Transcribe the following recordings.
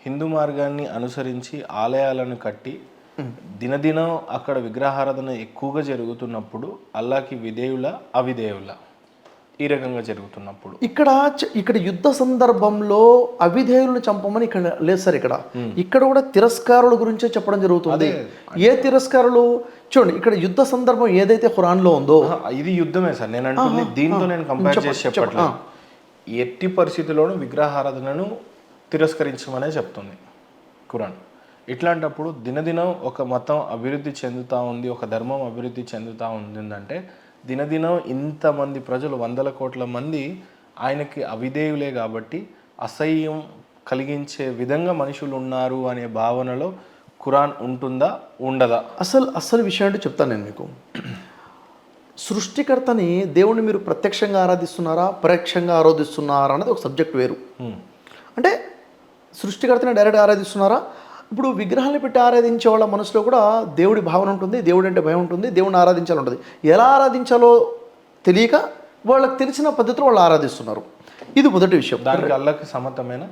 హిందూ మార్గాన్ని అనుసరించి ఆలయాలను కట్టి దినదినం అక్కడ విగ్రహారాధన ఎక్కువగా జరుగుతున్నప్పుడు అల్లాకి విధేయుల అవిధేయుల ఈ రకంగా జరుగుతున్నప్పుడు ఇక్కడ యుద్ధ సందర్భంలో అవిధేయులను చంపమని ఇక్కడ లేదు సార్. ఇక్కడ కూడా తిరస్కారుల గురించే చెప్పడం జరుగుతుంది. ఏ తిరస్కారులు చూడండి, ఇక్కడ యుద్ధ సందర్భం ఏదైతే ఖురాన్లో ఉందో ఇది యుద్ధమే సార్. నేను అంటుంది దీంతో నేను కంపేర్ చేసి చెప్పట్లేదు. ఎట్టి పరిస్థితుల్లోనూ విగ్రహారాధనను తిరస్కరించమనే చెప్తుంది ఖురాన్. ఇట్లాంటప్పుడు దినదినం ఒక మతం అభివృద్ధి చెందుతూ ఉంది, ఒక ధర్మం అభివృద్ధి చెందుతూ ఉందంటే దినదినం ఇంతమంది ప్రజలు, వందల కోట్ల మంది ఆయనకి అవిధేయులే కాబట్టి అసహ్యం కలిగించే విధంగా మనుషులు ఉన్నారు అనే భావనలో ఖురాన్ ఉంటుందా ఉండదా? అసలు విషయం అంటే చెప్తాను నేను మీకు. సృష్టికర్తని దేవుణ్ణి మీరు ప్రత్యక్షంగా ఆరాధిస్తున్నారా, పరోక్షంగా ఆరాధిస్తున్నారా అనేది ఒక సబ్జెక్ట్ వేరు. అంటే సృష్టికర్తని డైరెక్ట్గా ఆరాధిస్తున్నారా? ఇప్పుడు విగ్రహాన్ని పెట్టి ఆరాధించే వాళ్ళ మనసులో కూడా దేవుడి భావన ఉంటుంది, దేవుడు అంటే భయం ఉంటుంది, దేవుడిని ఆరాధించాలంటుంది. ఎలా ఆరాధించాలో తెలియక వాళ్ళకి తెలిసిన పద్ధతిలో వాళ్ళు ఆరాధిస్తున్నారు. ఇది మొదటి విషయం. దానికి అల్లాకి సమ్మతమైన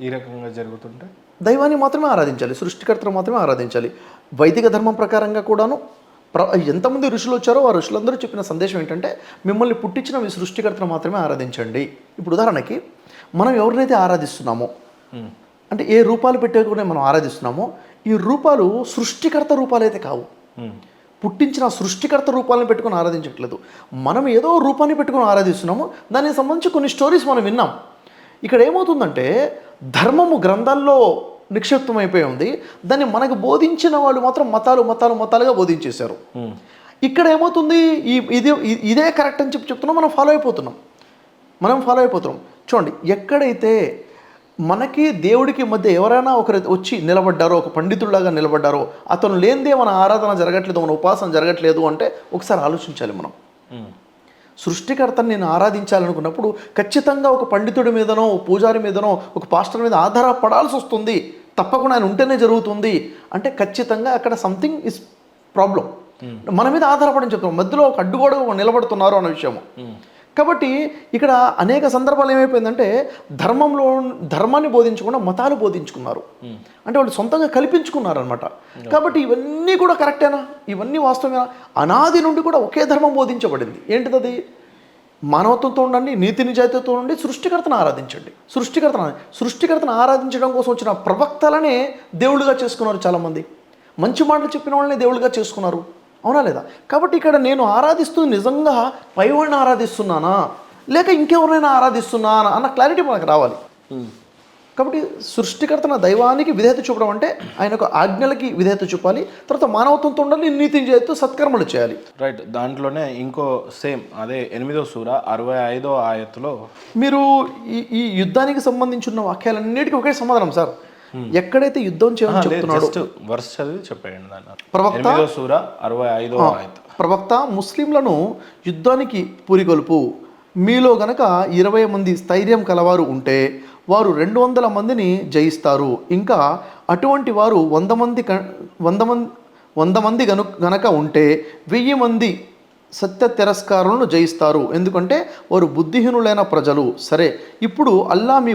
ఈ రకంగా జరుగుతుంటే దైవాన్ని మాత్రమే ఆరాధించాలి, సృష్టికర్తను మాత్రమే ఆరాధించాలి. వైదిక ధర్మం ప్రకారంగా కూడాను ఎంతమంది ఋషులు వచ్చారో ఆ ఋషులందరూ చెప్పిన సందేశం ఏంటంటే మిమ్మల్ని పుట్టించిన మీ సృష్టికర్తను మాత్రమే ఆరాధించండి. ఇప్పుడు ఉదాహరణకి మనం ఎవరినైతే ఆరాధిస్తున్నామో, అంటే ఏ రూపాలు పెట్టుకునే మనం ఆరాధిస్తున్నామో, ఈ రూపాలు సృష్టికర్త రూపాలైతే కావు. పుట్టించిన సృష్టికర్త రూపాలను పెట్టుకుని ఆరాధించట్లేదు. మనం ఏదో రూపాన్ని పెట్టుకుని ఆరాధిస్తున్నాము. దానికి సంబంధించి కొన్ని స్టోరీస్ మనం విన్నాం. ఇక్కడ ఏమవుతుందంటే ధర్మము గ్రంథాల్లో నిక్షిప్తమైపోయి ఉంది. దాన్ని మనకు బోధించిన వాళ్ళు మాత్రం మతాలుగా బోధించేశారు. ఇక్కడ ఏమవుతుంది, ఇదే కరెక్ట్ అని చెప్తున్నాం, మనం ఫాలో అయిపోతున్నాం. చూడండి, ఎక్కడైతే మనకి దేవుడికి మధ్య ఎవరైనా ఒకరు వచ్చి నిలబడ్డారో, ఒక పండితుడిలాగా నిలబడ్డారో, అతను లేనిదే మన ఆరాధన జరగట్లేదు, మన ఉపాసన జరగట్లేదు అంటే ఒకసారి ఆలోచించాలి మనం. సృష్టికర్తను నేను ఆరాధించాలనుకున్నప్పుడు ఖచ్చితంగా ఒక పండితుడి మీదనో, పూజారి మీదనో, ఒక పాస్టర్ మీద ఆధారపడాల్సి వస్తుంది. తప్పకుండా ఆయన ఉంటేనే జరుగుతుంది అంటే ఖచ్చితంగా అక్కడ సంథింగ్ ఇస్ ప్రాబ్లం. మన మీద ఆధారపడని చెప్తాం, మధ్యలో ఒక అడ్డుగోడ నిలబడుతున్నారు అన్న విషయము. కాబట్టి ఇక్కడ అనేక సందర్భాలు ఏమైపోయిందంటే ధర్మాన్ని బోధించకుండా మతాలు బోధించుకున్నారు. అంటే వాళ్ళు సొంతంగా కల్పించుకున్నారు అనమాట. కాబట్టి ఇవన్నీ కూడా కరెక్టేనా? ఇవన్నీ వాస్తవమేనా? అనాది నుండి కూడా ఒకే ధర్మం బోధించబడింది. ఏంటిది? మానవత్వంతో ఉండండి, నీతి నిజాయితీతో ఉండి సృష్టికర్తను ఆరాధించండి. సృష్టికర్తను ఆరాధించడం కోసం వచ్చిన ప్రవక్తలనే దేవుళ్ళుగా చేసుకున్నారు చాలామంది. మంచి మాటలు చెప్పిన వాళ్ళని దేవుళ్ళుగా చేసుకున్నారు. అవునా లేదా? కాబట్టి ఇక్కడ నేను ఆరాధిస్తూ నిజంగా పైవాడిని ఆరాధిస్తున్నానా లేక ఇంకెవరినైనా ఆరాధిస్తున్నానా అన్న క్లారిటీ మనకు రావాలి. కాబట్టి సృష్టికర్తన దైవానికి విధేయత చూపడం అంటే ఆయనకు ఆజ్ఞలకి విధేయత చూపాలి. తర్వాత మానవత్వంతో ఉండాలి, నీతి నిజాయితీ సత్కర్మలు చేయాలి. రైట్. దాంట్లోనే ఇంకో సేమ్ అదే 8వ సూర 65వ ఆయత్తులో మీరు ఈ యుద్ధానికి సంబంధించిన వాక్యాలన్నిటికీ ఒకే సమాధానం సార్. ఎక్కడైతే యుద్ధం చేయమని చెప్తున్నాడు వర్స్ చదివి చెప్పండి. ప్రవక్త 8వ సూర 65వ ఆయత్. ప్రవక్త ముస్లింలను యుద్ధానికి పురిగొల్పు. మీలో గనక 20 మంది స్థైర్యం కలవారు ఉంటే వారు 200 మందిని జయిస్తారు. ఇంకా అటువంటి వారు 100 మంది గనక ఉంటే 1000 మంది సత్య తిరస్కారులను జయిస్తారు. ఎందుకంటే వారు బుద్ధిహీనులైన ప్రజలు. సరే, ఇప్పుడు అల్లా మీ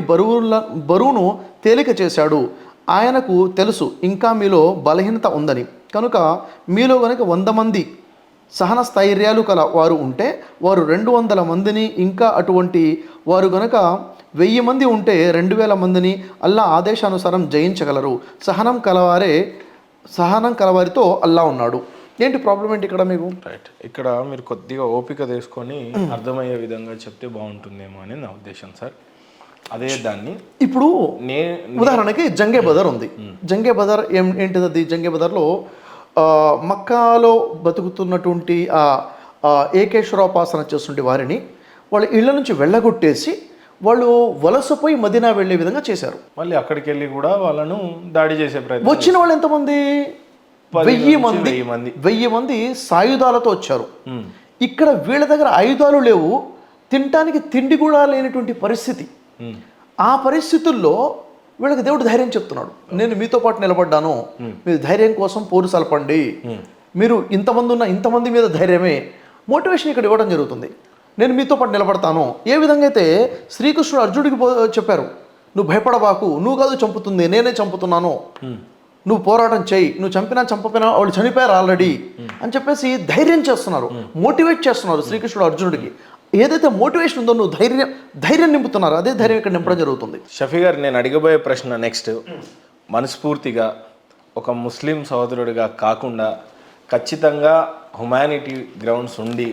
బరువును తేలిక చేశాడు. ఆయనకు తెలుసు ఇంకా మీలో బలహీనత ఉందని. కనుక మీలో కనుక 100 మంది సహన స్థైర్యాలు కల వారు ఉంటే వారు 200 మందిని, ఇంకా అటువంటి వారు కనుక 1000 మంది ఉంటే 2000 మందిని అల్లా ఆదేశానుసారం జయించగలరు. సహనం కలవారితో అల్లా ఉన్నాడు. ఏంటి ప్రాబ్లం ఏంటి ఇక్కడ మీకు? రైట్. ఇక్కడ మీరు కొద్దిగా ఓపిక తీసుకొని అర్థమయ్యే విధంగా చెప్తే బాగుంటుందేమో అని నా ఉద్దేశం సార్. అదే దాన్ని ఇప్పుడు ఉదాహరణకి జంగే బదర్ ఉంది. జంగే బదర్ ఏంటిది? జంగే బదర్లో మక్కాలో బతుకుతున్నటువంటి ఏకేశ్వరోపాసన చేస్తుంటే వారిని వాళ్ళ ఇళ్ల నుంచి వెళ్ళగొట్టేసి వాళ్ళు వలసపోయి మదీనా వెళ్ళే విధంగా చేశారు. మళ్ళీ అక్కడికి వెళ్ళి కూడా వాళ్ళను దాడి చేసే ప్రయత్నం. వచ్చిన వాళ్ళు ఎంతమంది? 1000 మంది సాయుధాలతో వచ్చారు. ఇక్కడ వీళ్ళ దగ్గర ఆయుధాలు లేవు, తినటానికి తిండి కూడా లేనటువంటి పరిస్థితి. ఆ పరిస్థితుల్లో వీళ్ళకి దేవుడు ధైర్యం చెప్తున్నాడు, నేను మీతో పాటు నిలబడ్డాను, మీరు ధైర్యం కోసం పోరు సలపండి, మీరు ఇంతమంది మీద ధైర్యమే మోటివేషన్ ఇక్కడ ఇవ్వడం జరుగుతుంది. నేను మీతో పాటు నిలబడతాను. ఏ విధంగా అయితే శ్రీకృష్ణుడు అర్జునుడికి చెప్పారు, నువ్వు భయపడబాకు, నువ్వు కాదు చంపుతుంది, నేనే చంపుతున్నాను, నువ్వు పోరాటం చేయి, నువ్వు చంపినా చంపపోయినా వాళ్ళు చనిపోయారు ఆల్రెడీ అని చెప్పేసి ధైర్యం చేస్తున్నారు, మోటివేట్ చేస్తున్నారు శ్రీకృష్ణుడు అర్జునుడికి. ఏదైతే మోటివేషన్ ఉందో నువ్వు ధైర్యం నింపుతున్నారు, అదే ధైర్యం ఇక్కడ నింపడం జరుగుతుంది. షఫీ గారు, నేను అడిగబోయే ప్రశ్న నెక్స్ట్, మనస్ఫూర్తిగా ఒక ముస్లిం సోదరుడిగా కాకుండా ఖచ్చితంగా హ్యుమానిటీ గ్రౌండ్స్ ఉండి,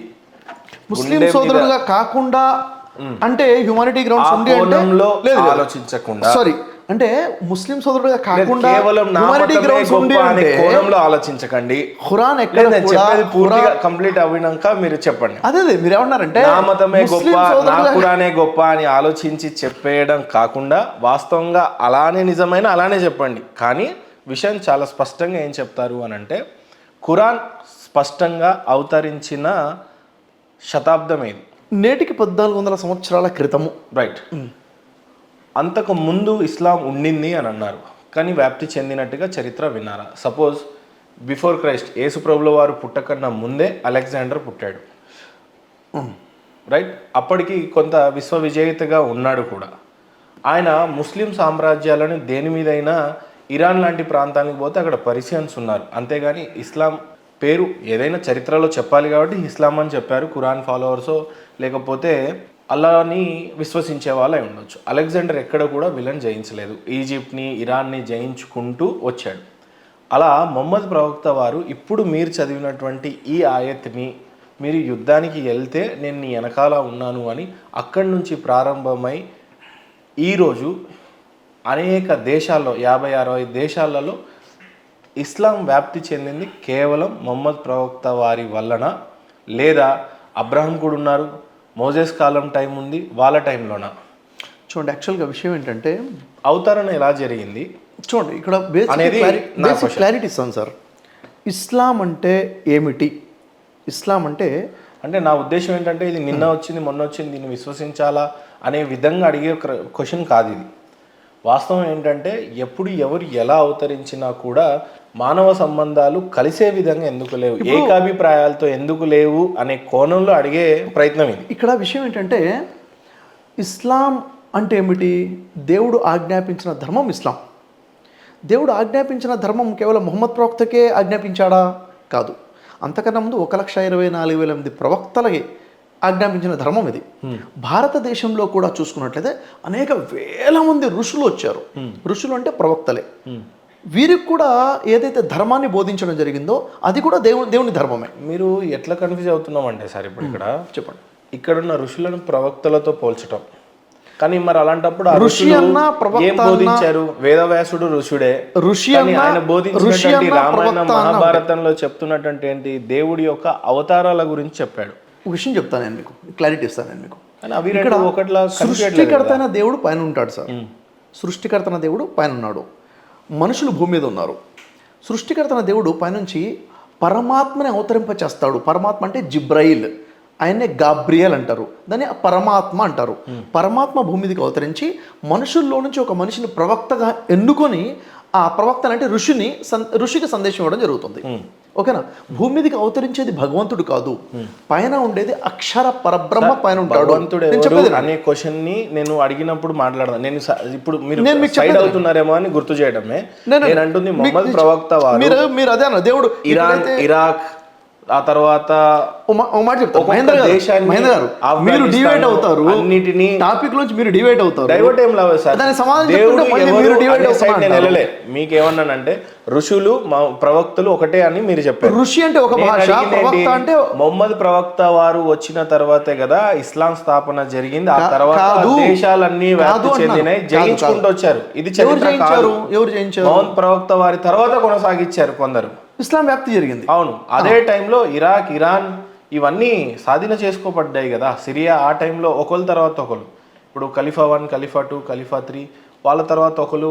ముస్లిం సోదరుడుగా కాకుండా అంటే హ్యుమానిటీ గ్రౌండ్స్ ఉండి అంటే ఆలోచించకుండా, సారీ అంటే ముస్లిం సోదరుడుగా కాకుండా కేవలం హ్యుమానిటీ గ్రౌండ్స్ ఉండి అంటే కోణంలో ఆలోచించకండి. ఖురాన్ ఎక్కడ చెప్పేది పూర్తిగా కంప్లీట్ అవ్వినాక మీరు చెప్పండి. అదే మీరు ఏమన్నారంటే నా మతమే గొప్ప, నా ఖురానే గొప్ప అని ఆలోచించి చెప్పేయడం కాకుండా వాస్తవంగా అలానే నిజమైన అలానే చెప్పండి. కానీ విషయం చాలా స్పష్టంగా ఏం చెప్తారు అని అంటే, ఖురాన్ స్పష్టంగా అవతరించిన శతాబ్దం ఏది? నేటికి 1400 సంవత్సరాల క్రితము. రైట్. అంతకు ముందు ఇస్లాం ఉండింది అని అన్నారు, కానీ వ్యాప్తి చెందినట్టుగా చరిత్ర విన్నారా? సపోజ్ బిఫోర్ క్రైస్ట్, యేసుప్రభుల వారు పుట్టకన్నా ముందే అలెగ్జాండర్ పుట్టాడు. రైట్. అప్పటికి కొంత విశ్వ విజేతగా ఉన్నాడు కూడా. ఆయన ముస్లిం సామ్రాజ్యాలను దేని మీదైనా, ఇరాన్ లాంటి ప్రాంతానికి పోతే అక్కడ పర్షియన్స్ ఉన్నారు, అంతేగాని ఇస్లాం పేరు ఏదైనా చరిత్రలో చెప్పాలి కాబట్టి ఇస్లాం అని చెప్పారు. ఖురాన్ ఫాలోవర్సో లేకపోతే అల్లాని విశ్వసించే వాళ్ళే ఉండొచ్చు. అలెగ్జాండర్ ఎక్కడ కూడా విలన్ జయించలేదు, ఈజిప్ట్ని ఇరాన్ని జయించుకుంటూ వచ్చాడు. అలా మొహమ్మద్ ప్రవక్త వారు ఇప్పుడు మీరు చదివినటువంటి ఈ ఆయత్ని, మీరు యుద్ధానికి వెళ్తే నేను నీ వెనకాల ఉన్నాను అని అక్కడి నుంచి ప్రారంభమై ఈరోజు అనేక దేశాల్లో 50-60 దేశాలలో ఇస్లాం వ్యాప్తి చెందింది కేవలం మొహమ్మద్ ప్రవక్త వారి వలన, లేదా అబ్రహం కూడా ఉన్నారు, మోజెస్ కాలం టైం ఉంది, వాళ్ళ టైంలోనా? చూడండి, యాక్చువల్గా విషయం ఏంటంటే అవతరణ ఎలా జరిగింది చూడండి, ఇక్కడ బేసిక్ క్లారిటీ ఇస్తాను సార్. ఇస్లాం అంటే ఏమిటి? ఇస్లాం అంటే నా ఉద్దేశం ఏంటంటే, ఇది నిన్న వచ్చింది మొన్న వచ్చింది దీన్ని విశ్వసించాలా అనే విధంగా అడిగే క్వశ్చన్ కాదు ఇది. వాస్తవం ఏంటంటే, ఎప్పుడు ఎవరు ఎలా అవతరించినా కూడా మానవ సంబంధాలు కలిసే విధంగా ఎందుకు లేవు, ఏకాభిప్రాయాలతో ఎందుకు లేవు అనే కోణంలో అడిగే ప్రయత్నం ఇది. ఇక్కడ విషయం ఏంటంటే, ఇస్లాం అంటే ఏమిటి? దేవుడు ఆజ్ఞాపించిన ధర్మం ఇస్లాం. దేవుడు ఆజ్ఞాపించిన ధర్మం కేవలం ముహమ్మద్ ప్రవక్తకే ఆజ్ఞాపించాడా? కాదు. అంతకన్నా ముందు 1,24,000 మంది ప్రవక్తలకి ఆజ్ఞాపించిన ధర్మం ఇది. భారతదేశంలో కూడా చూసుకున్నట్లయితే అనేక వేల మంది ఋషులు వచ్చారు. ఋషులు అంటే ప్రవక్తలే. వీరికి కూడా ఏదైతే ధర్మాన్ని బోధించడం జరిగిందో అది కూడా దేవుని ధర్మమే. మీరు ఎట్లా కన్ఫ్యూజ్ అవుతున్నామంటే సార్, ఇప్పుడు ఇక్కడ చెప్పండి, ఇక్కడున్న ఋషులను ప్రవక్తలతో పోల్చటం, కానీ మరి అలాంటప్పుడు ఋషి అన్న ఏం బోధించారు? వేదవ్యాసుడు ఋషుడే. ఆయన బోధించినటువంటి రామాయణ మహాభారతంలో చెప్తున్నటువంటి ఏంటి? దేవుడి యొక్క అవతారాల గురించి చెప్పాడు. ఒక విషయం చెప్తాను నేను మీకు, క్లారిటీ ఇస్తాను నేను మీకు. ఇక్కడ సృష్టికర్త అయిన దేవుడు పైన ఉంటాడు సార్. సృష్టికర్త అయిన దేవుడు పైన ఉన్నాడు, మనుషులు భూమి మీద ఉన్నారు. సృష్టికర్త అయిన దేవుడు పైనుంచి పరమాత్మని అవతరింపచేస్తాడు. పరమాత్మ అంటే జిబ్రాయిల్, ఆయన్నే గాబ్రియల్ అంటారు, దాన్ని పరమాత్మ అంటారు. పరమాత్మ భూమి మీదకి అవతరించి మనుషుల్లో నుంచి ఒక మనిషిని ప్రవక్తగా ఎన్నుకొని, ఆ ప్రవక్త అంటే ఋషికి సందేశం ఇవ్వడం జరుగుతుంది. ఓకేనా? భూమి మీదకి అవతరించేది భగవంతుడు కాదు, పైన ఉండేది అక్షర పరబ్రహ్మ పైన ఉంటాడు. అనే క్వశ్చన్ ని నేను అడిగినప్పుడు మాట్లాడదాం. నేను ఇప్పుడు మీరు సైడ్ అవుతున్నారేమో అని గుర్తు చేయడమే నేను అంటుంది. మొహమ్మద్ ప్రవక్త వారు మీరు అదే అన్న దేవుడు ఇరాన్, ఇరాక్, ఆ తర్వాత మహేంద్ర గారు మీరు డివైడ్ అవుతారు, అన్నిటిని టాపిక్ నుంచి మీరు డివైడ్ అవుతారు. డైవర్ట్ ఏం లేదు సార్. మీకేమన్నానంటే ఋషులు ప్రవక్తలు ఒకటే అని మీరు చెప్పారు. ఋషి అంటే ఒక భాష, ప్రవక్త అంటే మొహమ్మద్ ప్రవక్త వారు వచ్చిన తర్వాతే కదా ఇస్లాం స్థాపన జరిగింది. ఆ తర్వాత దేశాలన్నీ వ్యాప్తి చెందినాయి, జయించుకుంటూ వచ్చారు. ఇది చరిత్ర కాదు. ఎవరు జయించారు? మొహమ్మద్ ప్రవక్త వారి తర్వాత కొనసాగించారు కొందరు. ఇస్లాం వ్యాప్తి జరిగింది. అవును, అదే టైంలో ఇరాక్, ఇరాన్ ఇవన్నీ స్వాధీన చేసుకోబడ్డాయి కదా. సిరియా ఆ టైంలో ఒకరి తర్వాత ఒకరు. ఇప్పుడు ఖలీఫా 1, ఖలీఫా 2, ఖలీఫా 3, వాళ్ళ తర్వాత ఒకరు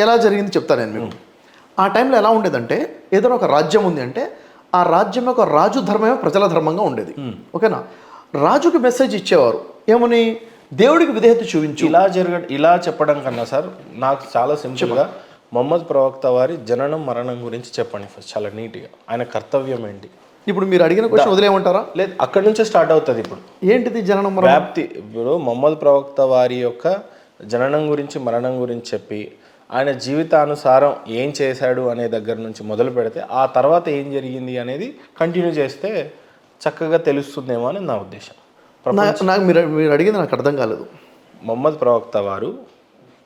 ఎలా జరిగింది చెప్తాను నేను మీకు. ఆ టైంలో ఎలా ఉండేదంటే, ఏదైనా ఒక రాజ్యం ఉంది అంటే ఆ రాజ్యం యొక్క రాజు ధర్మమే ప్రజల ధర్మంగా ఉండేది. ఓకేనా? రాజుకి మెసేజ్ ఇచ్చేవారు ఏమని? దేవుడికి విధేయత చూపించు. ఇలా చెప్పడం కన్నా సార్, నాకు చాలా సింపుల్గా మొహమ్మద్ ప్రవక్త వారి జననం మరణం గురించి చెప్పండి ఫస్ట్, చాలా నీట్గా. ఆయన కర్తవ్యం ఏంటి? ఇప్పుడు మీరు అడిగిన క్వశ్చన్ వదిలేయమంటారా? లేదు, అక్కడి నుంచే స్టార్ట్ అవుతుంది. ఇప్పుడు ఏంటిది జననం మరణం? వ్యాప్తి. ఇప్పుడు మొహమ్మద్ ప్రవక్త వారి యొక్క జననం గురించి మరణం గురించి చెప్పి ఆయన జీవితానుసారం ఏం చేశాడు అనే దగ్గర నుంచి మొదలు పెడితే ఆ తర్వాత ఏం జరిగింది అనేది కంటిన్యూ చేస్తే చక్కగా తెలుస్తుందేమో అని నా ఉద్దేశం. నాకు మీరు అడిగింది నాకు అర్థం కాలేదు. మొహమ్మద్ ప్రవక్త వారు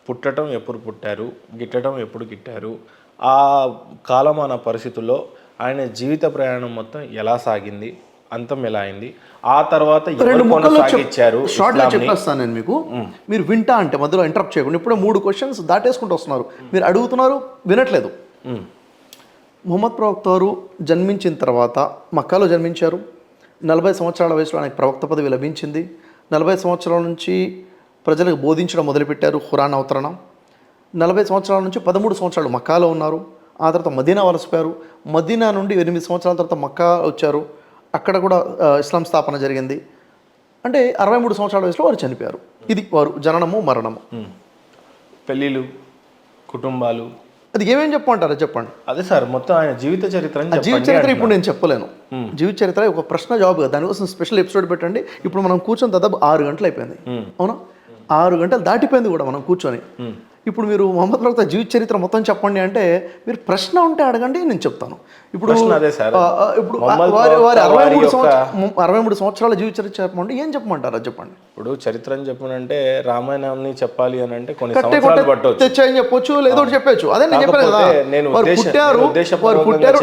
పుట్టడం ఎప్పుడు పుట్టారు, గిట్టడం ఎప్పుడు గిట్టారు, ఆ కాలమాన పరిస్థితుల్లో ఆయన జీవిత ప్రయాణం మొత్తం ఎలా సాగింది, అంతం ఎలా అయింది, ఆ తర్వాత ఎవరు కొనసాగించారు. షార్ట్గా చెప్పేస్తాను నేను మీకు, మీరు వింటా అంటే మధ్యలో ఇంటరప్ట్ చేయకుండా. ఇప్పుడే 3 క్వశ్చన్స్ దాటేసుకుంటూ వస్తున్నారు, మీరు అడుగుతున్నారు వినట్లేదు. ముహమ్మద్ ప్రవక్త వారు జన్మించిన తర్వాత మక్కాలో జన్మించారు. 40 సంవత్సరాల వయసులో ఆయనకు ప్రవక్త పదవి లభించింది. 40 సంవత్సరాల నుంచి ప్రజలకు బోధించడం మొదలుపెట్టారు, ఖురాన్ అవతరణం. 40 సంవత్సరాల నుంచి 13 సంవత్సరాలు మక్కాలో ఉన్నారు. ఆ తర్వాత మదీనా వలసపోయారు. మదీనా నుండి 8 సంవత్సరాల తర్వాత మక్కా వచ్చారు. అక్కడ కూడా ఇస్లాం స్థాపన జరిగింది. అంటే 63 సంవత్సరాల వయసులో వారు చనిపోయారు. ఇది వారు జననము మరణము. పెళ్ళిళ్ళు, కుటుంబాలు, అది ఏమేం చెప్పమంటారా చెప్పండి. అదే సార్, మొత్తం ఆయన జీవిత చరిత్ర. జీవిత చరిత్ర ఇప్పుడు నేను చెప్పలేను. జీవిత చరిత్ర ఒక ప్రశ్న జవాబు కదా, దానికోసం స్పెషల్ ఎపిసోడ్ పెట్టండి. ఇప్పుడు మనం కూర్చొని దాదాపు 6 గంటలు అయిపోయింది. అవునా, 6 గంటలు దాటిపోయింది కూడా మనం కూర్చొని. ఇప్పుడు మీరు మొహమ్మద్ ప్రవక్త జీవిత చరిత్ర మొత్తం చెప్పండి అంటే మీరు ప్రశ్న ఉంటే అడగండి, నేను చెప్తాను. ఇప్పుడు ఇప్పుడు వారి 63 సంవత్సరాల జీవిత చరిత్ర చెప్పమంటే ఏం చెప్పమంటారా చెప్పండి. ఇప్పుడు చరిత్రని చెప్పనంటే రామాయణాన్ని చెప్పాలి అని అంటే కొన్ని సంవత్సరాలు పట్టవచ్చు, తెచ్చాయని చెప్పొచ్చు, లేదో చెప్పచ్చు. అదే నేను చెప్పాను కదా, వారు పుట్టారు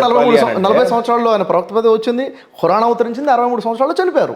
40 సంవత్సరాల్లో ఆయన ప్రవక్త పదవి వచ్చింది, ఖురాన్ అవతరించింది, 63 సంవత్సరాల్లో చనిపోయారు.